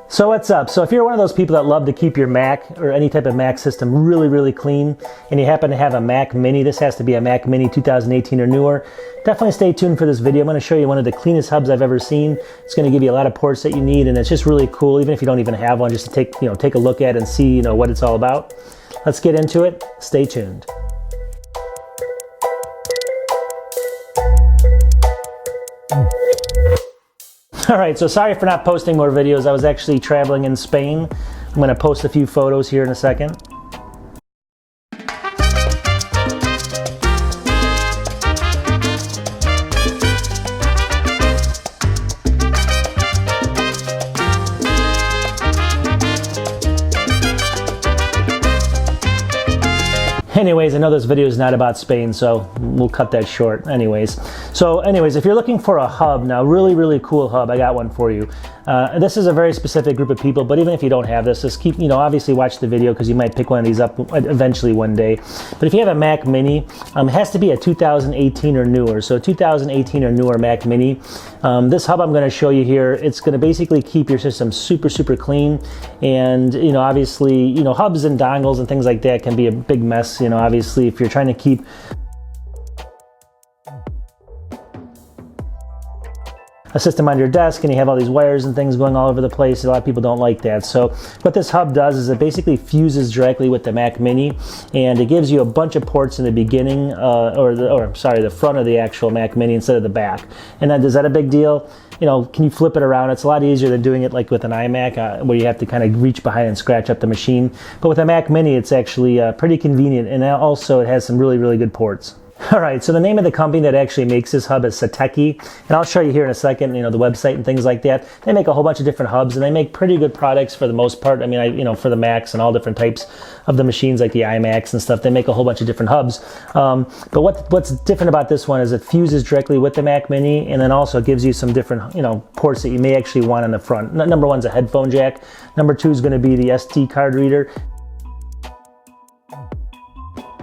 So what's up? So if you're one of those people that love to keep your Mac or any type of Mac system really clean, and you happen to have a Mac Mini, this has to be a Mac Mini 2018 or newer, definitely stay tuned for this video. I'm going to show you one of the cleanest hubs I've ever seen. It's going to give you a lot of ports that you need, and it's just really cool, even if you don't even have one, just to take a look at and see what it's all about. Let's get into it. Stay tuned. All right, so sorry for not posting more videos. I was actually traveling in Spain. I'm going to post a few photos here in a second. Anyways, I know this video is not about Spain, so we'll cut that short anyways. So anyways, if you're looking for a hub, now really cool hub, I got one for you. This is a very specific group of people, but even if you don't have this, just keep, obviously watch the video because you might pick one of these up eventually one day. But if you have a Mac Mini, it has to be a 2018 or newer. So 2018 or newer Mac Mini. This hub I'm going to show you here, it's going to basically keep your system super clean. And, obviously, hubs and dongles and things like that can be a big mess. Obviously, if you're trying to keep a system on your desk and you have all these wires and things going all over the place, a lot of people don't like that. So what this hub does is it basically fuses directly with the Mac Mini, and it gives you a bunch of ports in the beginning, the front of the actual Mac Mini instead of the back. And then, is that a big deal? Can you flip it around? It's a lot easier than doing it like with an iMac, where you have to kind of reach behind and scratch up the machine. But with a Mac Mini, it's actually pretty convenient, and also it has some really good ports. All right, so the name of the company that actually makes this hub is Satechi, and I'll show you here in a second, the website and things like that. They make a whole bunch of different hubs, and they make pretty good products for the most part. I mean, for the Macs and all different types of the machines, like the iMacs and stuff, they make a whole bunch of different hubs. But what's different about this one is it fuses directly with the Mac Mini, and then also gives you some different, ports that you may actually want on the front. Number one's a headphone jack. Number two is going to be the SD card reader.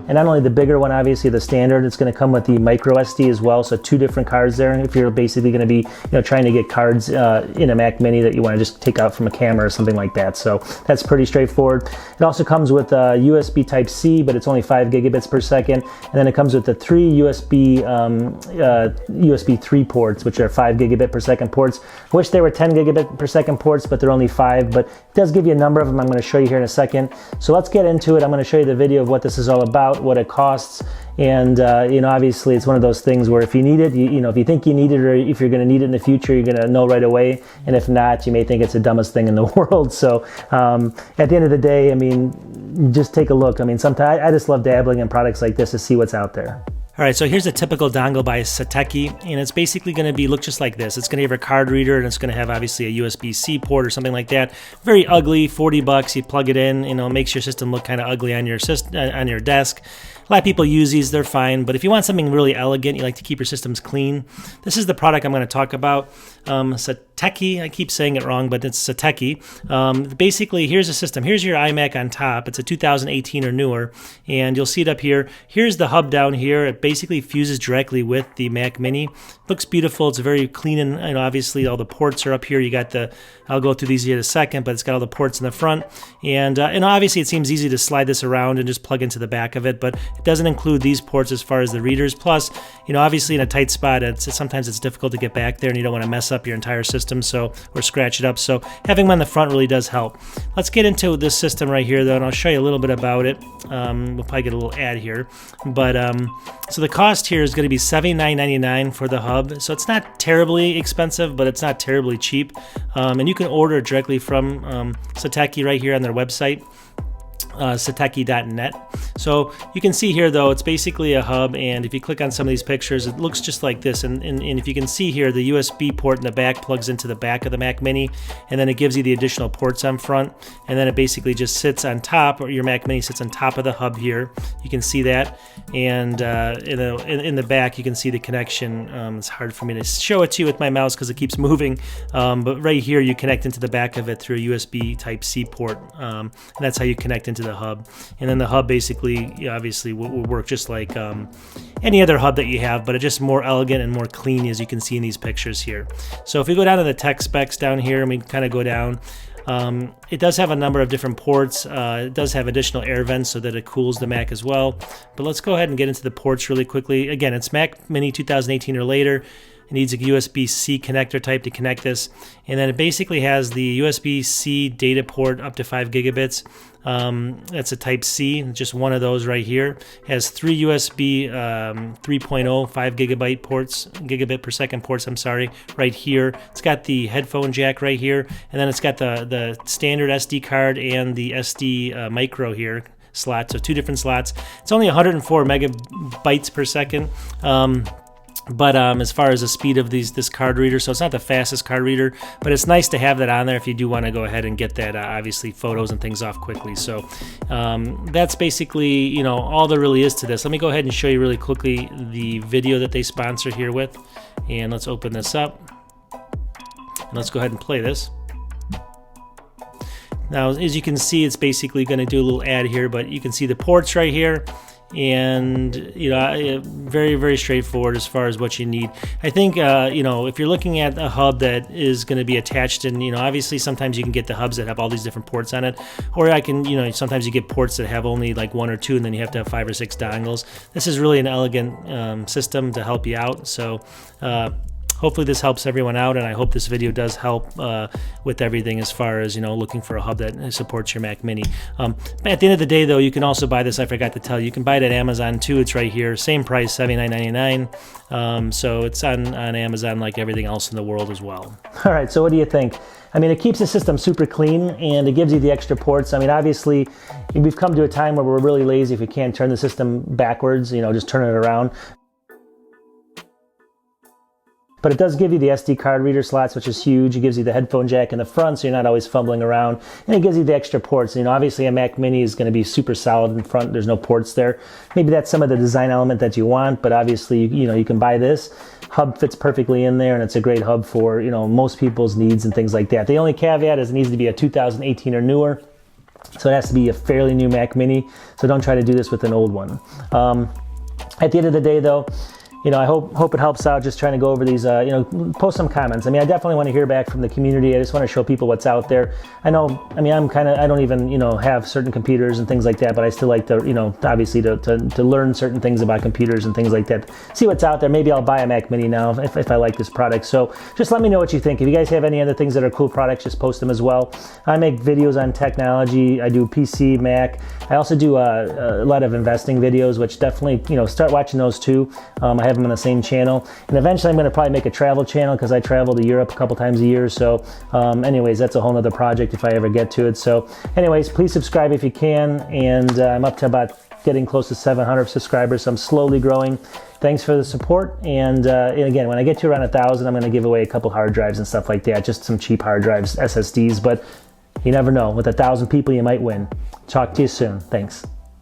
And not only the bigger one, obviously the standard, it's going to come with the micro SD as well. So two different cards there. If you're basically going to be, trying to get cards in a Mac Mini that you want to just take out from a camera or something like that. So that's pretty straightforward. It also comes with USB Type-C, but it's only 5 gigabits per second. And then it comes with the 3 USB 3 ports, which are 5 gigabit per second ports. I wish they were 10 gigabit per second ports, but they're only 5. But it does give you a number of them. I'm going to show you here in a second. So let's get into it. I'm going to show you the video of what this is all about, what it costs, and obviously it's one of those things where if you need it, if you think you need it, or if you're going to need it in the future, you're going to know right away, and if not, you may think it's the dumbest thing in the world. So at the end of the day, I mean, just take a look. I mean, sometimes I just love dabbling in products like this to see what's out there. All right, so here's a typical dongle by Satechi, and it's basically going to look just like this. It's going to have a card reader, and it's going to have obviously a USB-C port or something like that. Very ugly, $40. You plug it in, it makes your system look kind of ugly on your desk. A lot of people use these, they're fine, but if you want something really elegant, you like to keep your systems clean, this is the product I'm going to talk about. Satechi, I keep saying it wrong, but it's Satechi. Basically, here's a system. Here's your iMac on top. It's a 2018 or newer, and you'll see it up here. Here's the hub down here. It basically fuses directly with the Mac Mini. Looks beautiful. It's very clean, and obviously all the ports are up here. You got I'll go through these here in a second, but it's got all the ports in the front, and obviously it seems easy to slide this around and just plug into the back of it, but it doesn't include these ports as far as the readers. Plus, obviously in a tight spot, sometimes it's difficult to get back there, and you don't want to mess up your entire system, or scratch it up. So having them on the front really does help. Let's get into this system right here, though, and I'll show you a little bit about it. We'll probably get a little ad here, but so the cost here is going to be $79.99 for the hub. So it's not terribly expensive, but it's not terribly cheap. And you can order directly from Satechi right here on their website. Satechi.net. So you can see here, though, it's basically a hub, and if you click on some of these pictures, it looks just like this, and if you can see here, the USB port in the back plugs into the back of the Mac Mini, and then it gives you the additional ports on front, and then it basically just sits on top, or your Mac Mini sits on top of the hub here. You can see that, and in the back you can see the connection. It's hard for me to show it to you with my mouse because it keeps moving, but right here you connect into the back of it through a USB Type-C port, and that's how you connect into the hub. And then the hub basically, obviously, will work just like any other hub that you have, but it's just more elegant and more clean, as you can see in these pictures here. So if we go down to the tech specs down here, and we kind of go down, It does have a number of different ports. It does have additional air vents so that it cools the Mac as well. But let's go ahead and get into the ports really quickly. Again, it's Mac Mini 2018 or later. It needs a USB-C connector type to connect this. And then it basically has the USB-C data port up to 5 gigabits. That's a type C, just one of those right here. It has 3 USB 3.0 5 gigabit per second ports, I'm sorry, right here. It's got the headphone jack right here, and then it's got the standard SD card and the SD micro here slot, so 2 different slots. It's only 104 megabytes per second. But as far as the speed of this card reader, so it's not the fastest card reader, but it's nice to have that on there if you do want to go ahead and get that obviously photos and things off quickly. So that's basically all there really is to this. Let me go ahead and show you really quickly the video that they sponsor here with, and let's open this up and let's go ahead and play this. Now, as you can see, it's basically going to do a little ad here, but you can see the ports right here. And very, very straightforward as far as what you need. I think if you're looking at a hub that is going to be attached, and obviously sometimes you can get the hubs that have all these different ports on it, or sometimes you get ports that have only like 1 or 2, and then you have to have 5 or 6 dongles. This is really an elegant system to help you out. So hopefully this helps everyone out, and I hope this video does help with everything as far as looking for a hub that supports your Mac Mini. At the end of the day, though, you can also buy this. I forgot to tell you, you can buy it at Amazon too. It's right here, same price, $79.99. So it's on Amazon like everything else in the world as well. All right, so what do you think? I mean, it keeps the system super clean, and it gives you the extra ports. I mean, obviously, we've come to a time where we're really lazy if we can't turn the system backwards, just turn it around. But it does give you the SD card reader slots, which is huge. It gives you the headphone jack in the front, so you're not always fumbling around. And it gives you the extra ports. Obviously a Mac Mini is going to be super solid in front. There's no ports there. Maybe that's some of the design element that you want, but obviously, you can buy this. Hub fits perfectly in there, and it's a great hub for, most people's needs and things like that. The only caveat is it needs to be a 2018 or newer. So it has to be a fairly new Mac Mini. So don't try to do this with an old one. At the end of the day, though, I hope it helps out, just trying to go over these, post some comments. I mean, I definitely want to hear back from the community. I just want to show people what's out there. I don't even, have certain computers and things like that, but I still like to, obviously to learn certain things about computers and things like that. See what's out there. Maybe I'll buy a Mac Mini now if I like this product. So just let me know what you think. If you guys have any other things that are cool products, just post them as well. I make videos on technology. I do PC, Mac. I also do a lot of investing videos, which definitely, start watching those too. I have them on the same channel, and eventually I'm going to probably make a travel channel because I travel to Europe a couple times a year. So anyways, that's a whole nother project if I ever get to it. So anyways, please subscribe if you can, and I'm up to about getting close to 700 subscribers, so I'm slowly growing. Thanks for the support, and again, when I get to around 1,000, I'm going to give away a couple hard drives and stuff like that, just some cheap hard drives, SSDs, but you never know. With 1,000 people, you might win. Talk to you soon. Thanks.